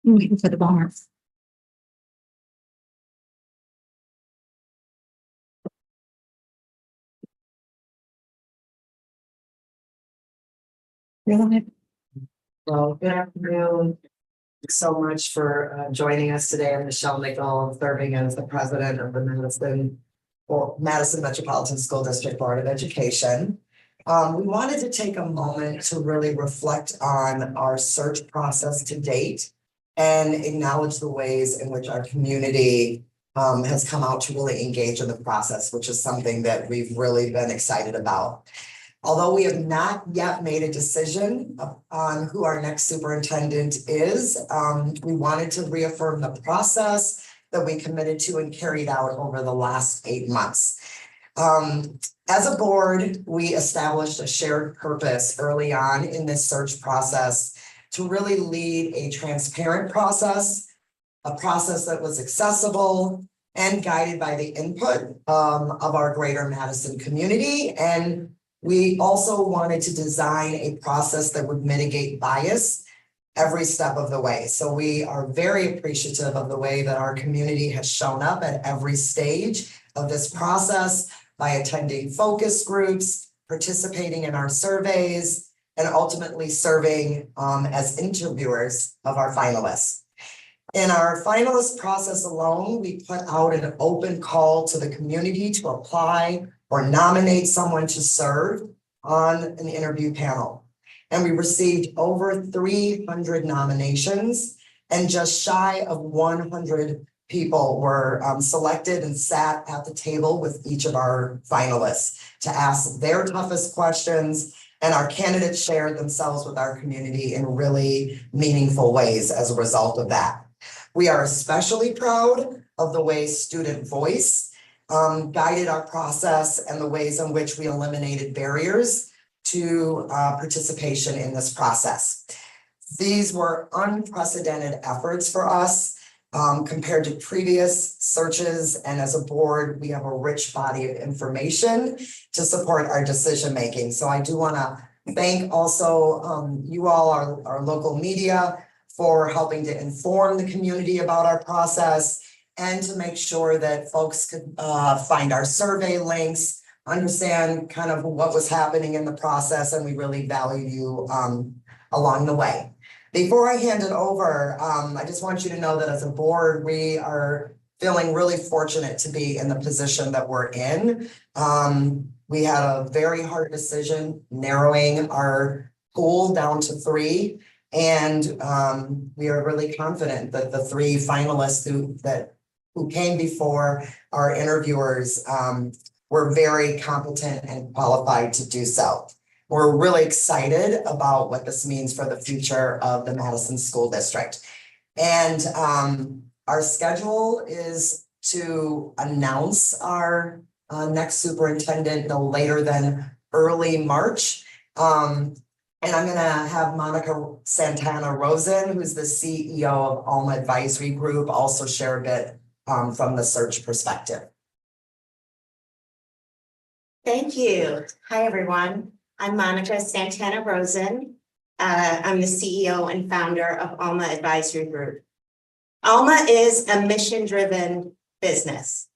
I'm waiting for the bars. Really? Well, good afternoon. Thanks so much for joining us today. I'm Michelle Nickel, serving as the president of the Madison Metropolitan School District Board of Education. We wanted to take a moment to really reflect on our search process to date and acknowledge the ways in which our community has come out to really engage in the process, which is something that we've really been excited about. Although we have not yet made a decision on who our next superintendent is, we wanted to reaffirm the process that we committed to and carried out over the last 8 months. As a board, we established a shared purpose early on in this search process to really lead a transparent process, a process that was accessible and guided by the input of our greater Madison community. And we also wanted to design a process that would mitigate bias every step of the way. So we are very appreciative of the way that our community has shown up at every stage of this process by attending focus groups, participating in our surveys, and ultimately serving as interviewers of our finalists. In our finalist process alone, we put out an open call to the community to apply or nominate someone to serve on an interview panel. And we received over 300 nominations, and just shy of 100 people were selected and sat at the table with each of our finalists to ask their toughest questions, and our candidates shared themselves with our community in really meaningful ways as a result of that. We are especially proud of the way student voice guided our process and the ways in which we eliminated barriers to participation in this process. These were unprecedented efforts for us compared to previous searches, and as a board, we have a rich body of information to support our decision making. So I do want to thank also you all, our local media, for helping to inform the community about our process and to make sure that folks could find our survey links, understand kind of what was happening in the process, and we really value you along the way. Before I hand it over, I just want you to know that as a board, we are feeling really fortunate to be in the position that we're in. We had a very hard decision narrowing our pool down to 3. And we are really confident that the 3 finalists who came before our interviewers were very competent and qualified to do so. We're really excited about what this means for the future of the Madison School District. And our schedule is to announce our next superintendent no later than early March. And I'm going to have Monica Santana Rosen, who's the CEO of Alma Advisory Group, also share a bit from the search perspective. Thank you. Hi, everyone. I'm Monica Santana Rosen. I'm the CEO and founder of Alma Advisory Group. Alma is a mission-driven business.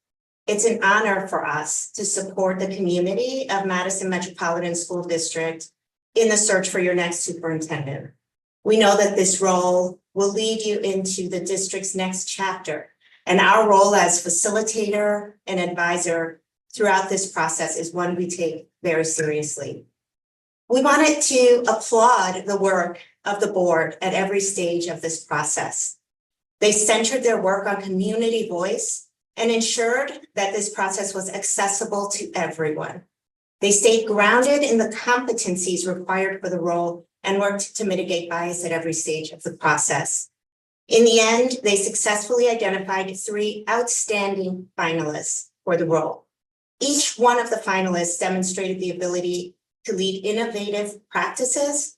It's an honor for us to support the community of Madison Metropolitan School District in the search for your next superintendent. We know that this role will lead you into the district's next chapter, and our role as facilitator and advisor throughout this process is one we take very seriously. We wanted to applaud the work of the board at every stage of this process. They centered their work on community voice and ensured that this process was accessible to everyone. They stayed grounded in the competencies required for the role and worked to mitigate bias at every stage of the process. In the end, they successfully identified 3 outstanding finalists for the role. Each one of the finalists demonstrated the ability to lead innovative practices,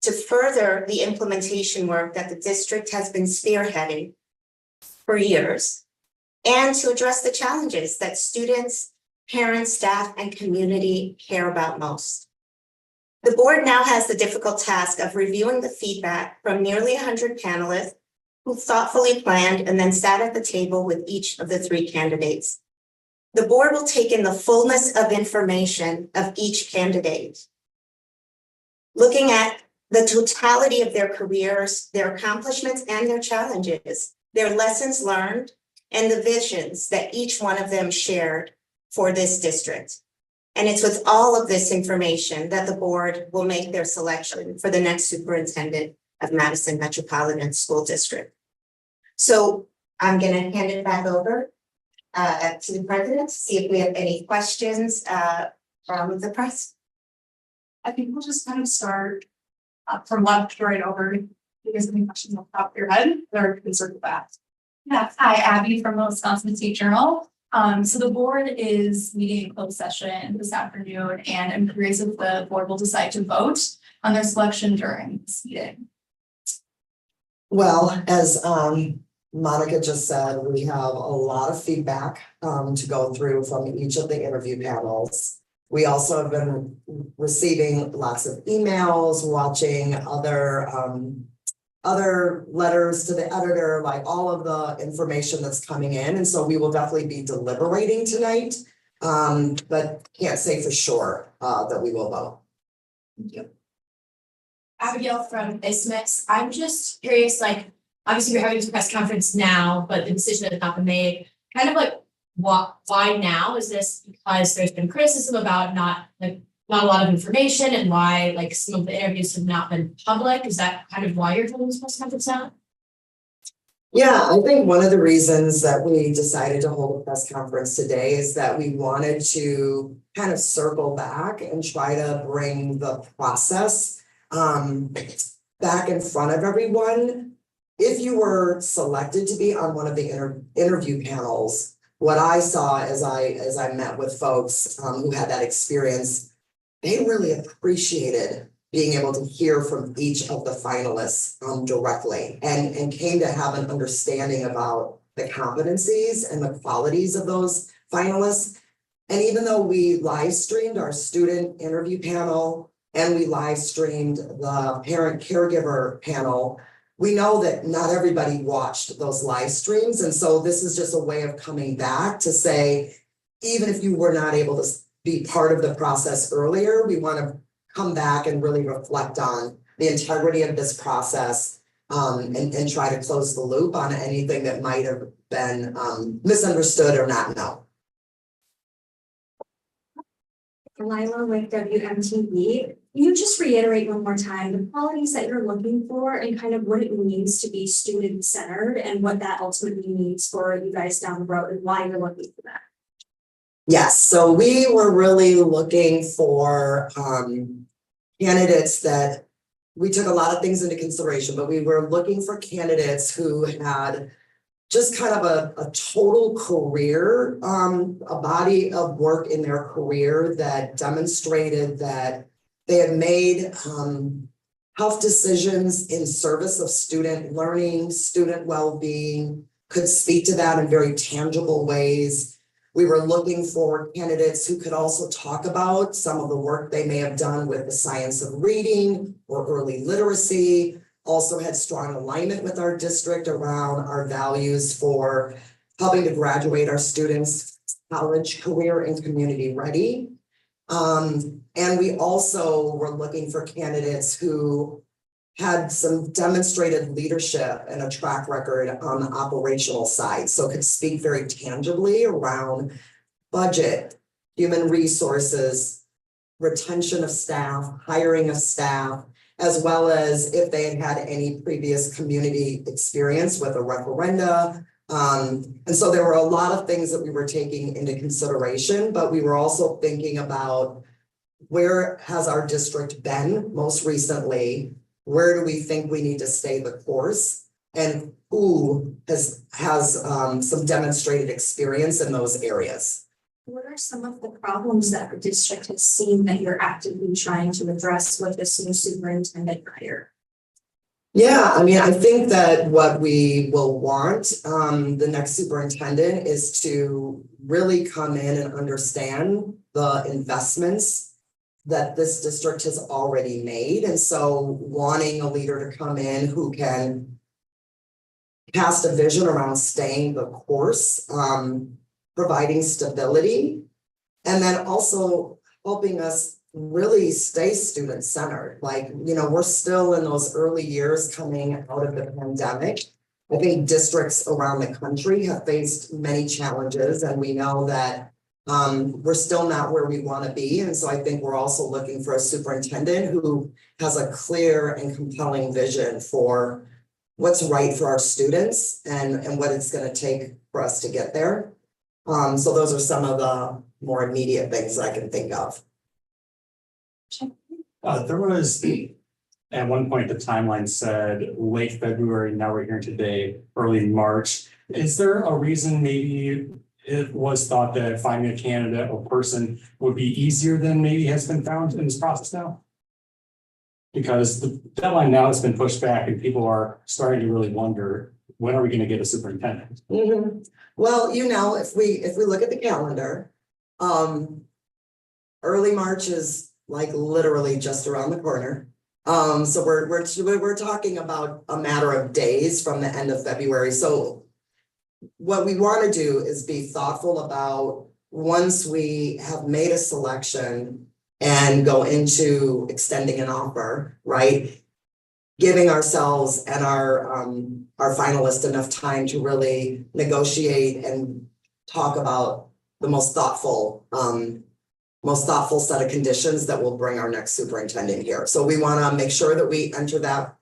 to further the implementation work that the district has been spearheading for years, and to address the challenges that students, parents, staff, and community care about most. The board now has the difficult task of reviewing the feedback from nearly 100 panelists who thoughtfully planned and then sat at the table with each of the 3 candidates. The board will take in the fullness of information of each candidate, looking at the totality of their careers, their accomplishments and their challenges, their lessons learned, and the visions that each one of them shared for this district. And it's with all of this information that the board will make their selection for the next superintendent of Madison Metropolitan School District. So I'm going to hand it back over to the president to see if we have any questions from the press. I think we'll just kind of start from left right over. If you guys have any questions off the top of your head, or you can circle back. Yeah, hi, Abby from the Wisconsin State Journal. So the board is meeting in closed session this afternoon, and I'm curious if the board will decide to vote on their selection during this meeting. Well, as Monica just said, we have a lot of feedback to go through from each of the interview panels. We also have been receiving lots of emails, watching other letters to the editor, like all of the information that's coming in. And so we will definitely be deliberating tonight, but can't say for sure that we will vote. Thank you. Abigail from ISMIX. I'm just curious, like, obviously we're having this press conference now, but the decision has not been made. Kind of like, why now? Is this because there's been criticism about not a lot of information, and why like some of the interviews have not been public? Is that kind of why you're holding this press conference now? Yeah, I think one of the reasons that we decided to hold a press conference today is that we wanted to kind of circle back and try to bring the process back in front of everyone. If you were selected to be on one of the interview panels, what I saw as I met with folks who had that experience, they really appreciated being able to hear from each of the finalists directly and came to have an understanding about the competencies and the qualities of those finalists. And even though we live streamed our student interview panel and we live streamed the parent caregiver panel, we know that not everybody watched those live streams. And so this is just a way of coming back to say, even if you were not able to be part of the process earlier, we want to come back and really reflect on the integrity of this process and try to close the loop on anything that might have been misunderstood or not known. Lila with WMTV. Can you just reiterate one more time the qualities that you're looking for and kind of what it means to be student-centered and what that ultimately means for you guys down the road and why you're looking for that? Yes, so we were really looking for candidates that we took a lot of things into consideration, but we were looking for candidates who had just kind of a total career, a body of work in their career that demonstrated that they had made tough decisions in service of student learning, student well-being, could speak to that in very tangible ways. We were looking for candidates who could also talk about some of the work they may have done with the science of reading or early literacy, also had strong alignment with our district around our values for helping to graduate our students college, career, and community ready. And we also were looking for candidates who had some demonstrated leadership and a track record on the operational side, so could speak very tangibly around budget, human resources, retention of staff, hiring of staff, as well as if they had had any previous community experience with a referenda. And so there were a lot of things that we were taking into consideration, but we were also thinking about where has our district been most recently? Where do we think we need to stay the course? And who has some demonstrated experience in those areas? What are some of the problems that our district has seen that you're actively trying to address with this new superintendent hire? Yeah, I mean, I think that what we will want the next superintendent is to really come in and understand the investments that this district has already made. And so wanting a leader to come in who can cast a vision around staying the course, providing stability, and then also helping us really stay student-centered. Like, you know, we're still in those early years coming out of the pandemic. I think districts around the country have faced many challenges, and we know that we're still not where we want to be. And so I think we're also looking for a superintendent who has a clear and compelling vision for what's right for our students and what it's going to take for us to get there. So those are some of the more immediate things I can think of. There was, at one point, the timeline said late February, now we're here today, early March. Is there a reason maybe it was thought that finding a candidate or person would be easier than maybe has been found in this process now? Because the deadline now has been pushed back and people are starting to really wonder, when are we going to get a superintendent? Well, you know, if we look at the calendar, early March is like literally just around the corner. So we're talking about a matter of days from the end of February. So what we want to do is be thoughtful about, once we have made a selection and go into extending an offer, right? Giving ourselves and our finalists enough time to really negotiate and talk about the most thoughtful set of conditions that will bring our next superintendent here. So we want to make sure that we enter that,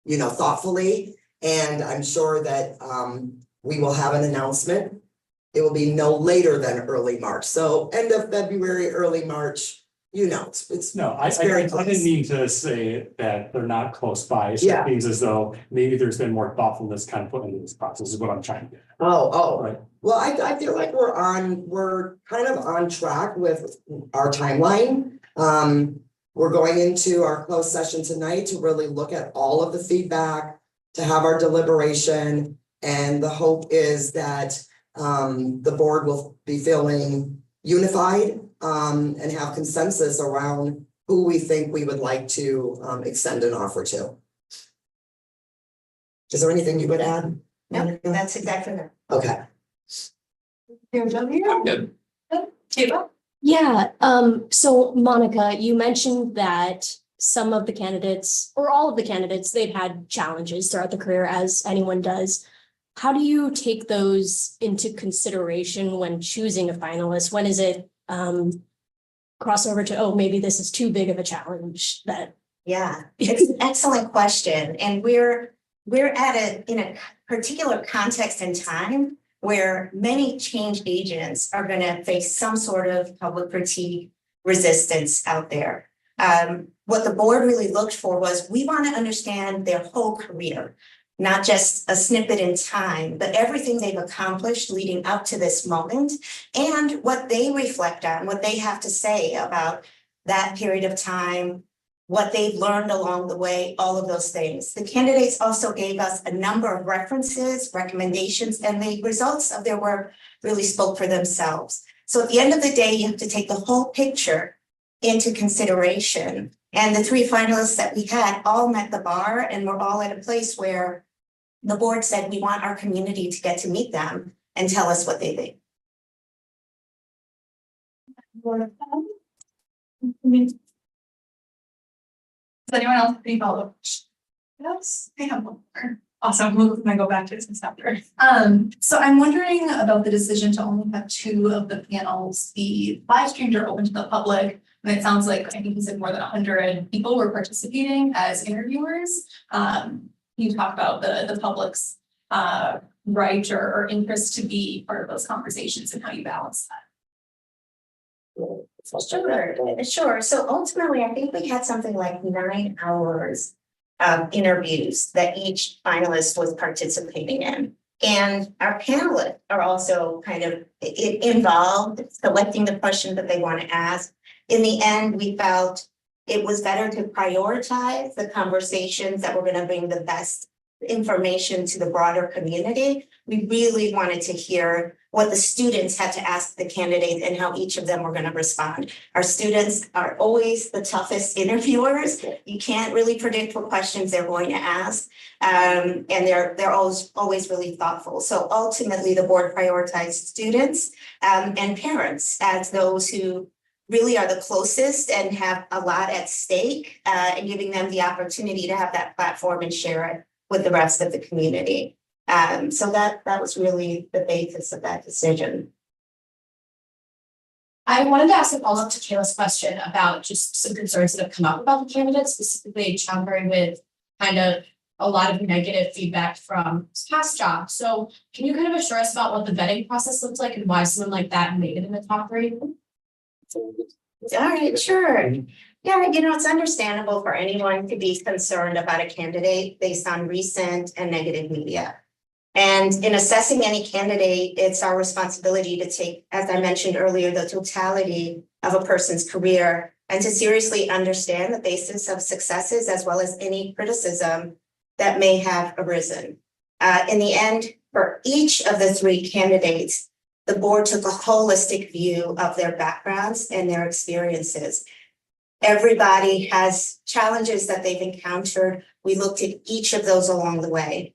you know, thoughtfully. And I'm sure that we will have an announcement. It will be no later than early March. So end of February, early March, you know, it's No, I very didn't close. mean to say that they're not close by. It Yeah. seems as though maybe there's been more thoughtfulness kind of put into this process is what I'm trying to get. Oh, Right. well, I feel like we're kind of on track with our timeline. We're going into our closed session tonight to really look at all of the feedback, to have our deliberation. And the hope is that the board will be feeling unified and have consensus around who we think we would like to extend an offer to. Is there anything you would add? No, that's exactly right. Okay. I'm good. Kayla? Yeah, so Monica, you mentioned that some of the candidates, or all of the candidates, they've had challenges throughout the career, as anyone does. How do you take those into consideration when choosing a finalist? When is it cross over to, oh, maybe this is too big of a challenge that? Yeah, it's an excellent question, and we're in a particular context and time where many change agents are going to face some sort of public critique resistance out there. What the board really looked for was, we want to understand their whole career, not just a snippet in time, but everything they've accomplished leading up to this moment, and what they reflect on, what they have to say about that period of time, what they've learned along the way, all of those things. The candidates also gave us a number of references, recommendations, and the results of their work really spoke for themselves. So at the end of the day, you have to take the whole picture into consideration. And the 3 finalists that we had all met the bar, and we're all at a place where the board said, we want our community to get to meet them and tell us what they think. Does anyone else have any follow-up? Yes, I have one more. Awesome, we're gonna go back to this after. So I'm wondering about the decision to only have 2 of the panels. The live streams are open to the public, and it sounds like, I think you said more than 100 people were participating as interviewers. Can you talk about the public's right or interest to be part of those conversations and how you balance that? Sure. So ultimately, I think we had something like 9 hours of interviews that each finalist was participating in. And our panelists are also kind of involved, selecting the questions that they want to ask. In the end, we felt it was better to prioritize the conversations that were going to bring the best information to the broader community. We really wanted to hear what the students had to ask the candidate and how each of them were gonna respond. Our students are always the toughest interviewers. You can't really predict what questions they're going to ask. And they're always really thoughtful. So ultimately, the board prioritized students and parents as those who really are the closest and have a lot at stake, and giving them the opportunity to have that platform and share it with the rest of the community. So that was really the basis of that decision. I wanted to ask a follow-up to Kayla's question about just some concerns that have come up about the candidates, specifically Chambray with kind of a lot of negative feedback from past jobs. So can you kind of assure us about what the vetting process looks like and why someone like that made it in the top 3? All right, sure. Yeah, it's understandable for anyone to be concerned about a candidate based on recent and negative media. And in assessing any candidate, it's our responsibility to take, as I mentioned earlier, the totality of a person's career and to seriously understand the basis of successes as well as any criticism that may have arisen. In the end, for each of the 3 candidates, the board took a holistic view of their backgrounds and their experiences. Everybody has challenges that they've encountered. We looked at each of those along the way.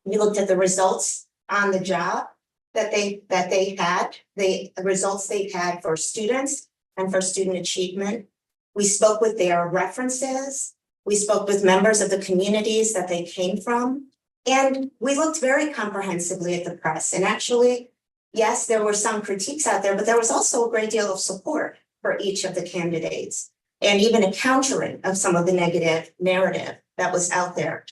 We looked at the results on the job that they had, the results they've had for students and for student achievement. We spoke with their references. We spoke with members of the communities that they came from. And we looked very comprehensively at the press. And actually, yes, there were some critiques out there, but there was also a great deal of support for each of the candidates and even a countering of some of the negative narrative that was out there.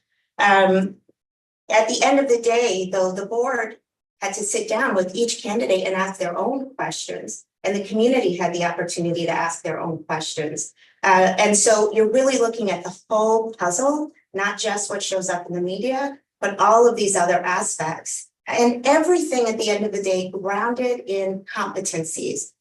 At the end of the day, though, the board had to sit down with each candidate and ask their own questions, and the community had the opportunity to ask their own questions. And so you're really looking at the whole puzzle, not just what shows up in the media, but all of these other aspects. And everything at the end of the day grounded in competencies.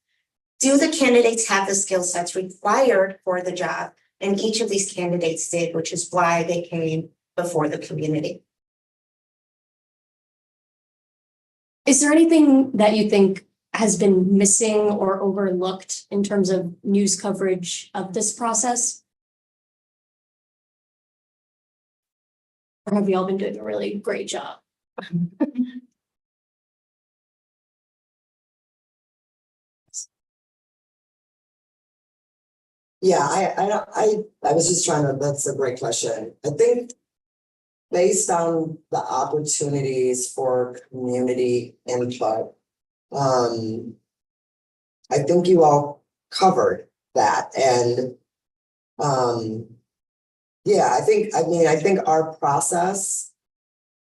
Do the candidates have the skill sets required for the job? And each of these candidates did, which is why they came before the community. Is there anything that you think has been missing or overlooked in terms of news coverage of this process? Or have you all been doing a really great job? Yeah, I was just trying to, that's a great question. I think based on the opportunities for community input, I think you all covered that. And yeah, I think our process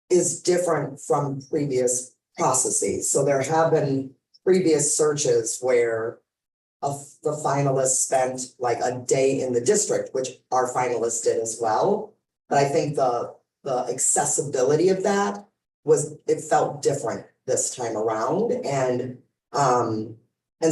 is different from previous processes. So there have been previous searches where the finalists spent like a day in the district, which our finalists did as well. But I think the accessibility of that it felt different this time around. And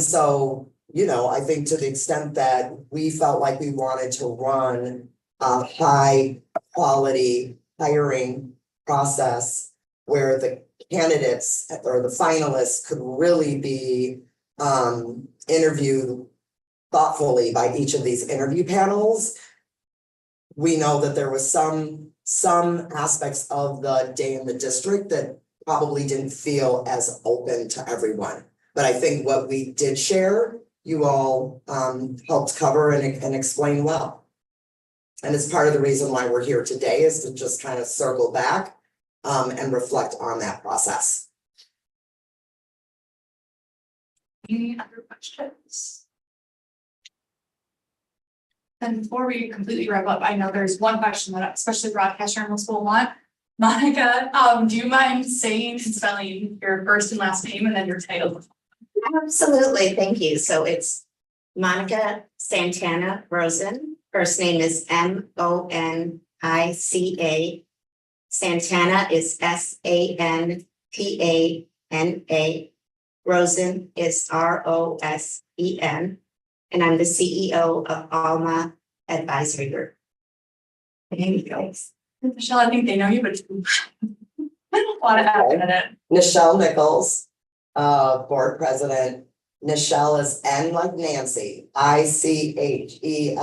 so, I think to the extent that we felt like we wanted to run a high quality hiring process where the candidates or the finalists could really be interviewed thoughtfully by each of these interview panels. We know that there was some aspects of the day in the district that probably didn't feel as open to everyone. But I think what we did share, you all helped cover and explain well. And it's part of the reason why we're here today is to just kind of circle back and reflect on that process. Any other questions? And before we completely wrap up, I know there's one question that especially broadcast journalists will want. Monica, do you mind spelling your first and last name and then your title? Absolutely, thank you. So it's Monica Santana Rosen. First name is Monica. Santana is Santana. Rosen is Rosen. And I'm the CEO of Alma Advisory Group. Thank you. Michelle, I think they know you, but a lot of effort in it. Nichelle Nichols. Board President. Nichelle is N like Nancy, Ichelle,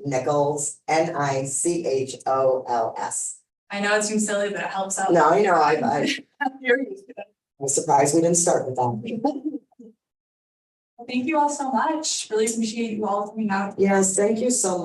Nichols, Nichols. I know it seems silly, but it helps out. No, I know, I'm You're used to it. surprised we didn't start with that. Well, thank you all so much. Really appreciate you all coming out. Yes, thank you so much.